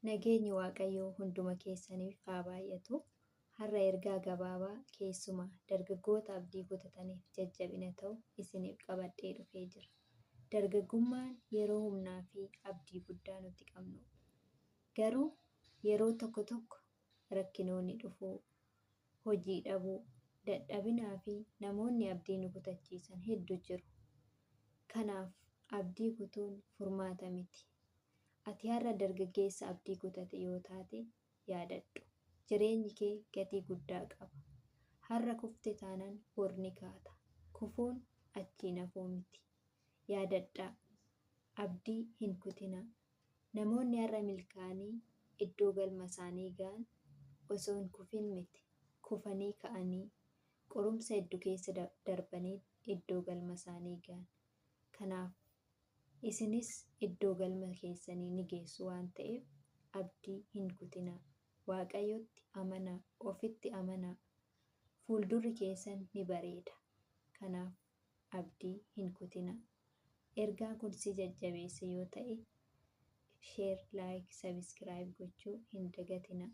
Nageenyi Waaqayyoo hunduma keessaniif haa baay'atu. Har'a ergaa gabaabaa keessumaa dargaggoota abdii kutataniif jajjabina ta'u isiniif qabadhee dhufee jira. Dargaggummaan yeroo humnaa fi abdii guddaa nuti qabnu. Garuu yeroo tokko tokko rakkinoonni dhufuu, hojii dhabuu, dadhabinaa fi namoonni abdii nu kutachiisan hedduu jiru. Kanaaf abdii kutuun furmaata miti. Ati har'a dargaggeessa abdii kutate yoo taate yaadadhu. Jireenyi kee gatii guddaa qaba. Har'a kufte taanaan bor ni kaata. Kufuun achiin hafuu miti. Yaadadhaa. Abdii hin kutinaa. Namoonni har'a milkaa'anii iddoo galma isaanii ga'an osoo hin kufin miti. Kufanii ka'anii qorumsa hedduu keessa darbanii iddoo galma isaanii ga'an. Kanaaf isinis iddoo galma keessanii ni geessu waan ta'eef abdii hin kutinaa. Waaqayyotti amanaa, ofitti amanaa. Fuuldurri keessan ni bareeda. Kanaaf abdii hin kutinaa. Ergaan kun si jajjabeesse yoo ta'e, sheer, laayik, sabiskiraayib gochuu hin dagatinaa.